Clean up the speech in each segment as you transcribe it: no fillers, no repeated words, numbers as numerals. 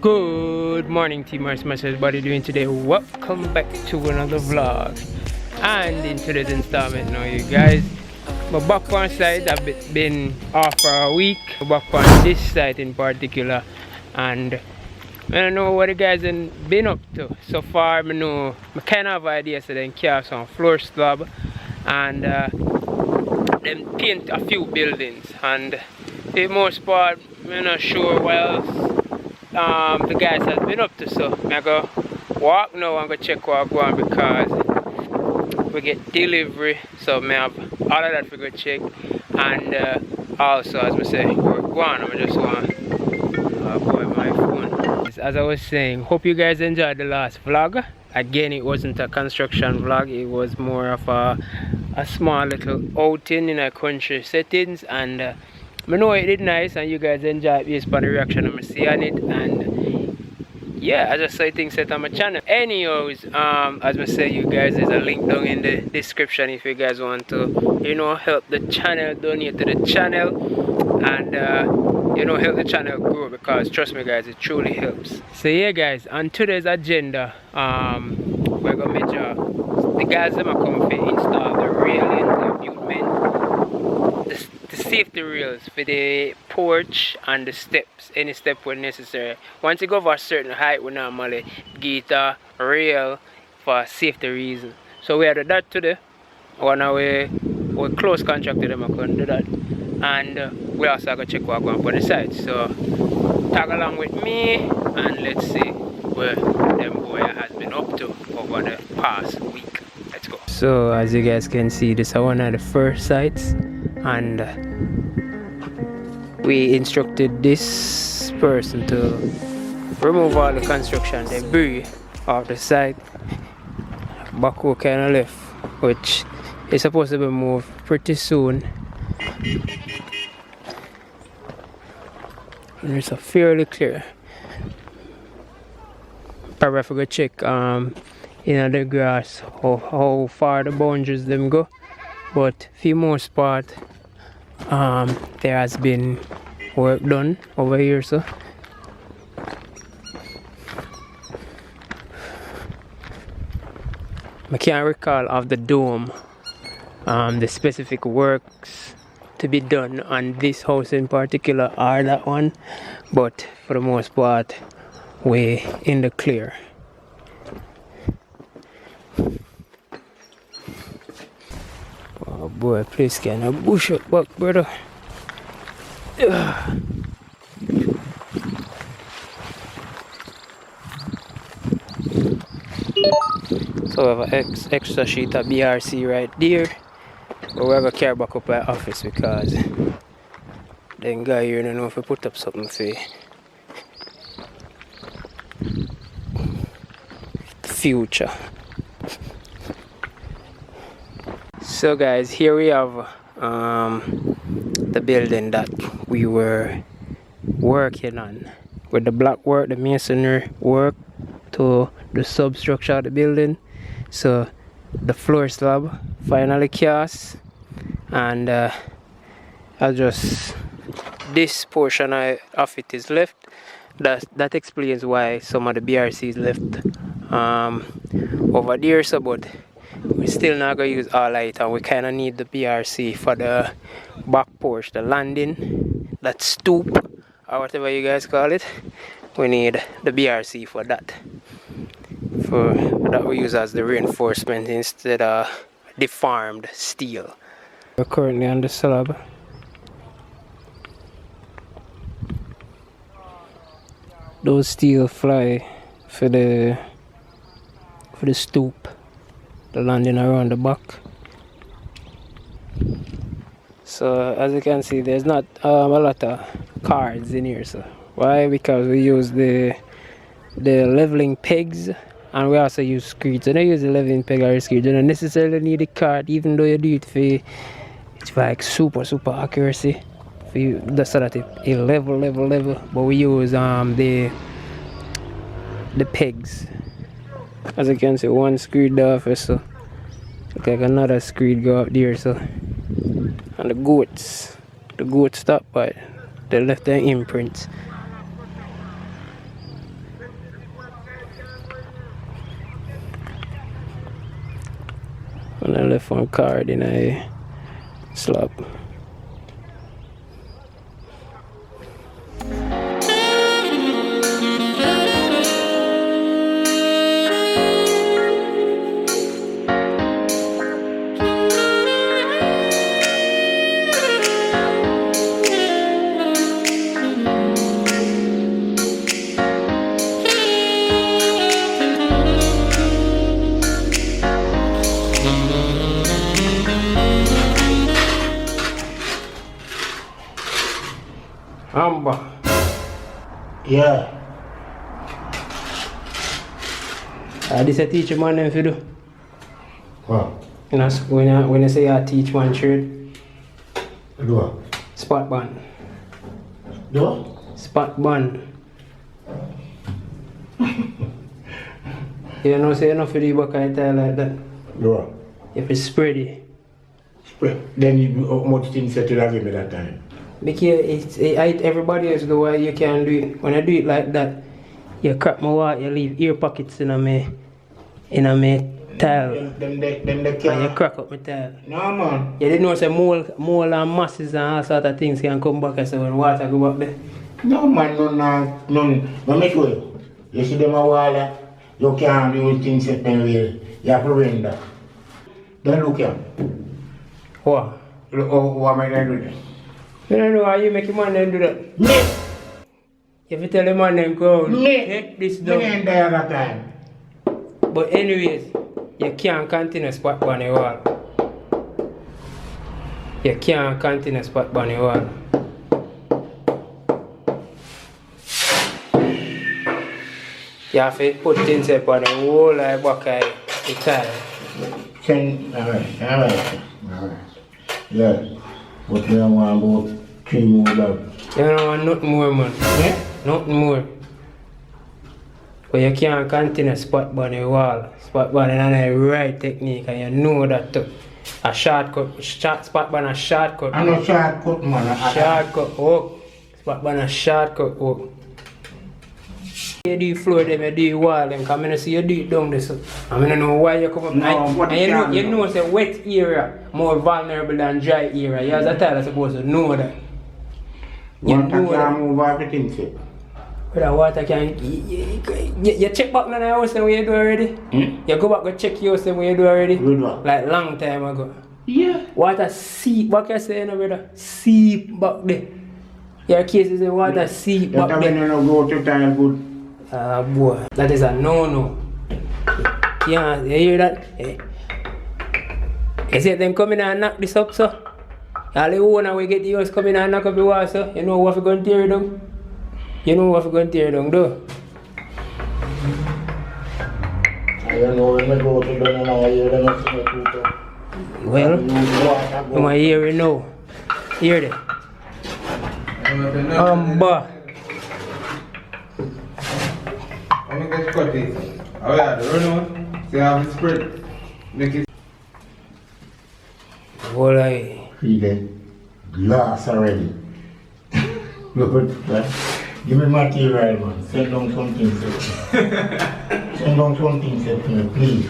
Good morning, team. Ismash, everybody doing today? Welcome back to another vlog. And in today's installment, now you guys, my back on site, I've been off for a week. Back on this site in particular, and I don't know what you guys have been up to so far. I know I kind of have ideas so then carve some floor slab and then paint a few buildings. And for the most part, I'm not sure what else the guys has been up to, so I go walk now and go check what I'm going because we get delivery, so I have all of that for go check. And also, as I say, we're going, I just want to go with my phone. As I was saying, hope you guys enjoyed the last vlog. Again, it wasn't a construction vlog, it was more of a small little outing in a country settings, and I know it did nice and you guys enjoyed based upon the reaction I'm seeing on it. And yeah, I just saw things set on my channel. Anyways, as I say, you guys, there's a link down in the description if you guys want to, you know, help the channel, donate to the channel, and you know, help the channel grow, because trust me guys, it truly helps. So yeah guys, on today's agenda, we're gonna measure the guys that are coming to install the railings, the abutment, the safety rails for the porch and the steps, any step when necessary. Once you go over a certain height, we normally get a rail for safety reasons. So we have that today. One away, we close contract to them, I couldn't do that. And we also go check what going on the side. So tag along with me and let's see where them boy has been up to over the past week. Let's go. So as you guys can see, this is one of the first sites, and we instructed this person to remove all the construction debris off the site. Backhoe kind of left, which is supposed to be moved pretty soon. And it's a fairly clear. Probably I forgot to check in the grass how far the boundaries them go, but for the most part there has been work done over here. So I can't recall of the dome the specific works to be done on this house in particular or that one, but for the most part we in the clear. Oh boy, please can I bush up back, brother. So we have an extra sheet of BRC right there, but we're going to carry back up our office because then guy here don't know if we put up something for the future. So guys, here we have the building that we were working on with the block work, the masonry work to the substructure of the building. So the floor slab finally cast, and I'll just this portion of it is left. That explains why some of the BRC is left over there. So but we're still not gonna use all of it, and we kind of need the BRC for the back porch, the landing, that stoop or whatever you guys call it. We need the BRC for that. For that we use as the reinforcement instead of deformed steel. We're currently on the slab. Those steel fly for the stoop, the landing around the back. So as you can see, there's not a lot of cards in here. So why? Because we use the leveling pegs, and we also use screeds. So don't use the leveling peg or screed. You don't necessarily need a card, even though you do it for like super accuracy. For you, that's so that it level. But we use the pegs. As you can see, one screed off, so look like another screed go up there. So and the goats stop by, they left their imprints. left one card in a slab. Amba. Yeah. This a teacher man them for do. What? You know, when you say I teach one trade, Do what? spot band. Do what? Spot band. You know, say enough for the buck I tell like that. Do what? If it's spready. Spread. Then you how much things that you have give me that time? Because everybody else the way you can do it. When I do it like that, you crack my water, you leave ear pockets in a me tile. Them they And you can't. crack up my tile. No man. You didn't know say mole and masses and all sort of things can come back and say when water go back there. No man, none. But make sure you see them a water, you can't do things that them way. You have to render. Then look here. What? Look, what am I going to do? You don't know how you make your man then do that. Me! If you tell the man then go Me! take this Me down. ain't there that time. But anyways, you can't continue spot on the wall. You can't continue spot on the wall. You have to put things up on the whole like back the tile. Alright. Yeah. But we don't want about 3 more dogs. You don't want nothing more, man. Yeah? Nothing more. But you can't continue spot on the wall. Spot on the right technique, and you know that too. A shortcut, spot on a shortcut. I'm not shortcut, man. Shortcut hook. Spot on a shortcut hook. You do floor them, you do wall them, because I don't see you do it down there. So I don't know why you come up. No, and you know it's a wet area more vulnerable than dry area. You as a tile supposed to know that. You Water know that. can't move everything, see. But the water can. You check back on the house and what you do already? You go back and check your house and what you do already? Good one. Like long time ago. Yeah. Water seep, what can you say, no, brother? Seep back there. Your case is the water seep back That when there. you don't go to tile good. Boy, that is a no-no. You hear that? Eh. You see them coming and knock this up, so? All the owner we get the house coming and knock up the wall, so? You know what we're going to tear it down? You know what we're going to tear it down, though? I don't know when we go to them and I hear them say to Well, I'm going to hear it now. Hear that? Boy. I'm going to cut it. Oh yeah, the run on. See how it spread. Make it. Well, I... See the glass already. Look at that. Give me material, man. Send down something, Send down something, to me, please.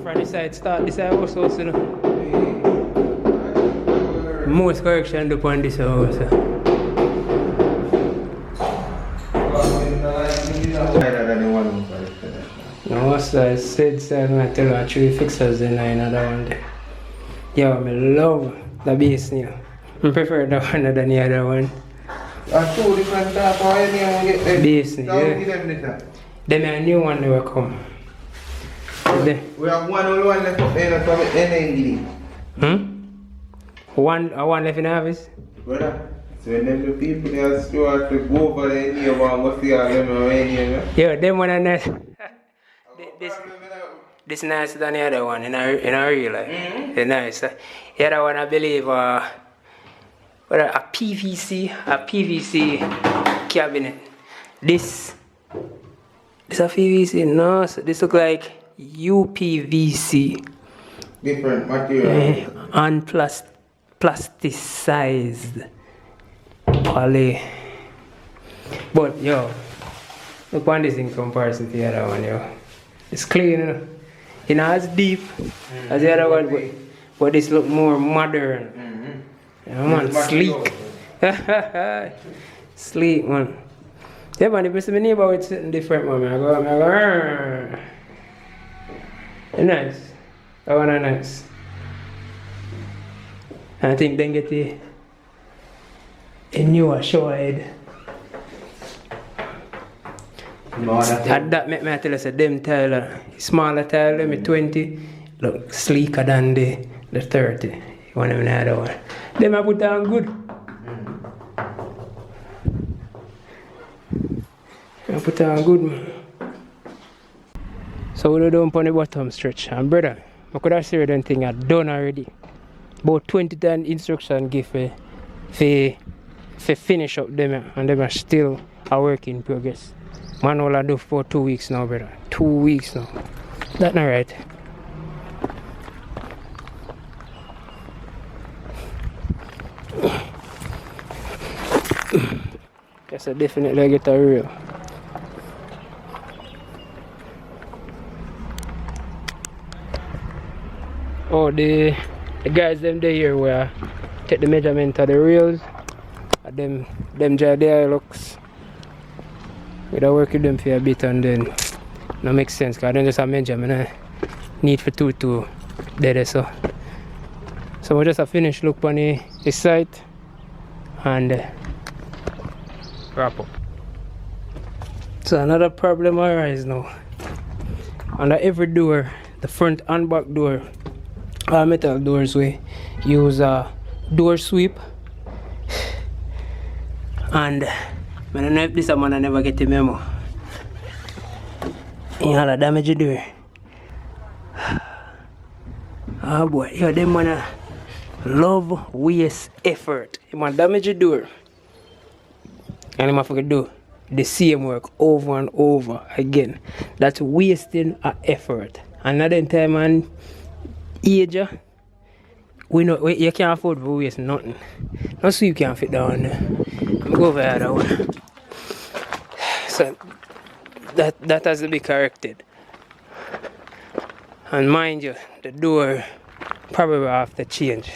From this side, start this side also, you know. Most correction upon this house. No, what's that? Said, I tell you, actually fixers in another one there. Yo, I love the bass now. I prefer that one than the other one. Two different type of any get Bass, yeah. Then a new one will come. We have only one left up there from any One left in the office? brother. So when them the people they are start to go over there and go see all them around. Yeah, them one are nice. This nicer than the other one in a real life. It's nice. The other one I believe a PVC cabinet. This a PVC? No, so this look like UPVC. Different material. And plasticized poly. But yo, look on this in comparison to the other one, yo. It's clean, you know. You know, it's deep as the other one, but this look more modern. Yeah, man, sleek. Sleek, man. Yeah, man, if you see my neighbor with something different, man, I go, it's nice. That one is nice. And I think then get a newer shower head. And that make me tell us that them tile, smaller tile, them 20, look sleeker than the 30. One of the other one. Them I put on good. I put on good, man. So we don't on the bottom stretch. And brother, I could have said them thing I done already. About 20 times instruction give for finish up them, and them are still a work in progress. Man, all I do for 2 weeks now, brother. 2 weeks now. That's not right. Guess I definitely get a real. Oh, the guys them there here where take the measurement of the reels. Them there looks. We don't work with them for a bit and then no make sense because then just a measurement I need for two there so we just a finish look on the site and wrap up. So another problem arises now. Under every door, the front and back door, all metal doors, we use a door sweep. And I don't know if this man I never get the memo. You know the damage you do. Oh boy, yo, them man love waste effort. You want damage your door. And you have to do the same work over and over again. That's wasting an effort. Another time and age, you can't afford to waste nothing. Not so you can't fit down there. Go over that one. So that has to be corrected. And mind you, the door probably will have to change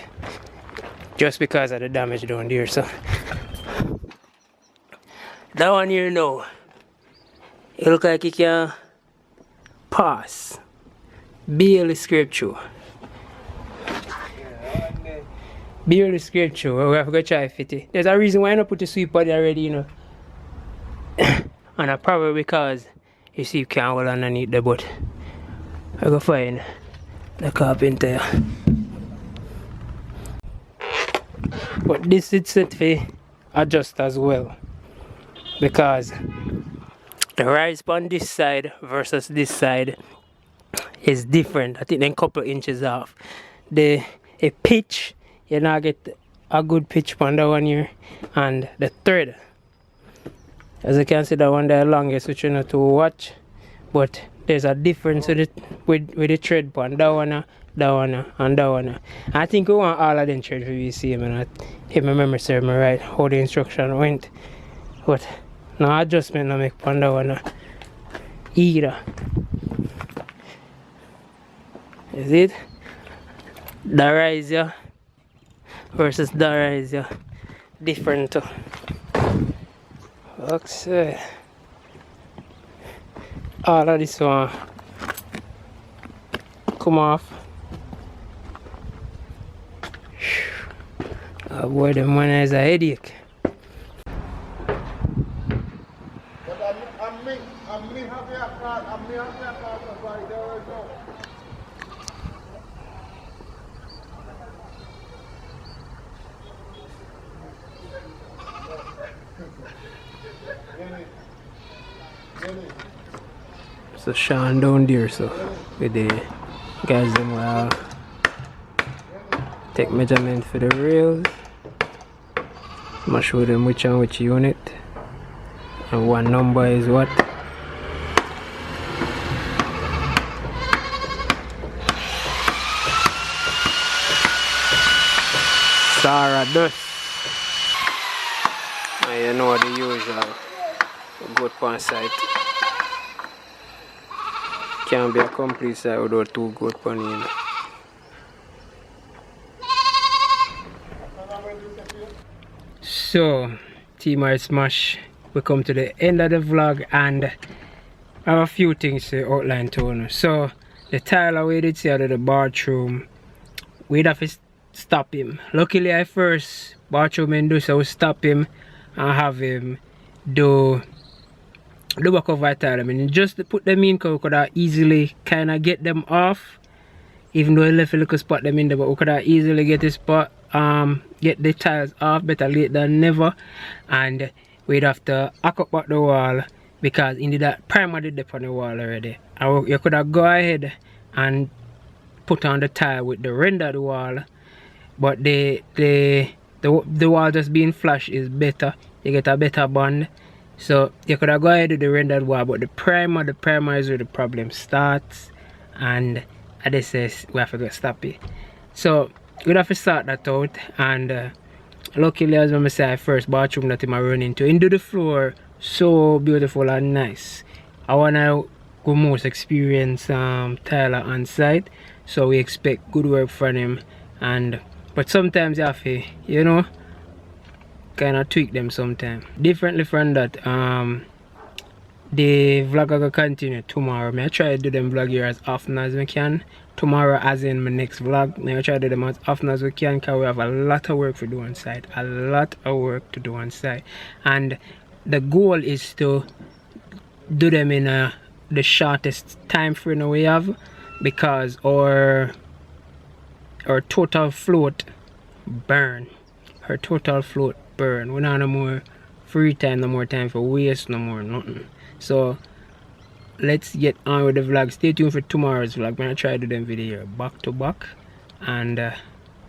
just because of the damage down there. So that one here now, it look like it can pass. Barely scrape through. Barely scrape through. We have to go try fit it. There's a reason why I don't put the sweep body already, you know. And probably because you see you can't hold underneath the butt. I go find the carpenter. But this is set for adjust as well. Because the rise on this side versus this side is different. I think then couple inches off. A pitch, you now get a good pitch on that one here. And the thread, as you can see, that one there longest, which you know to watch. But there's a difference with the thread on that one, and that one. I think we want all of them threads to be the same. And if my memory serves me right, how the instruction went. But no adjustment I make on that one either. Is it? The rise here versus the rise here. Different too. Okay. All of this one come off. Oh boy, the man has a headache. So Sean down there, so with the guys them will take measurement for the rails. I'm gonna show them which unit and what number is what. Stardust. And you know the usual. Goat pan site. Can't be a complete site without 2 goat pan in. So, Team Ismash, we come to the end of the vlog and I have a few things to outline to you. So, the tile we did see out of the bathroom, we'd have to stop him. Luckily, I first bathroom and do so stop him and have him do the work of our tile. I mean, just to put them in because we could have easily kind of get them off. Even though I left a little spot them in there, but we could have easily get the spot, get the tiles off, better late than never. And we'd have to hack up back the wall because indeed that primer did up on the wall already. And you could have go ahead and put on the tile with the rendered wall, but the wall just being flush is better. You get a better bond. So you could have go ahead with the rendered wall, but the primer is where the problem starts, and this says we have to go stop it. So we'd have to sort that out, and luckily, as I say, first bathroom that I run into the floor so beautiful and nice. I wanna go most experienced tiler on site, so we expect good work from him. But sometimes you have to, you know, kind of tweak them sometimes. Differently from that, the vlog will continue tomorrow. I try to do them vlog here as often as we can. Tomorrow, as in my next vlog, I try to do them as often as we can because we have a lot of work to do on site. A lot of work to do on site. And the goal is to do them in the shortest time frame we have, because our total float burn. Her total float burn. We don't have no more free time, no more time for waste, no more nothing. So let's get on with the vlog. Stay tuned for tomorrow's vlog. I'm gonna try to do them video back to back and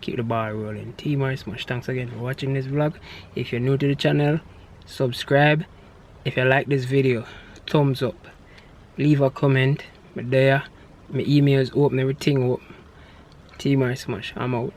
keep the ball rolling. Team Ismash, thanks again for watching this vlog. If you're new to the channel, subscribe. If you like this video, thumbs up. Leave a comment. But there, my email is open, everything open. Team Ismash, I'm out.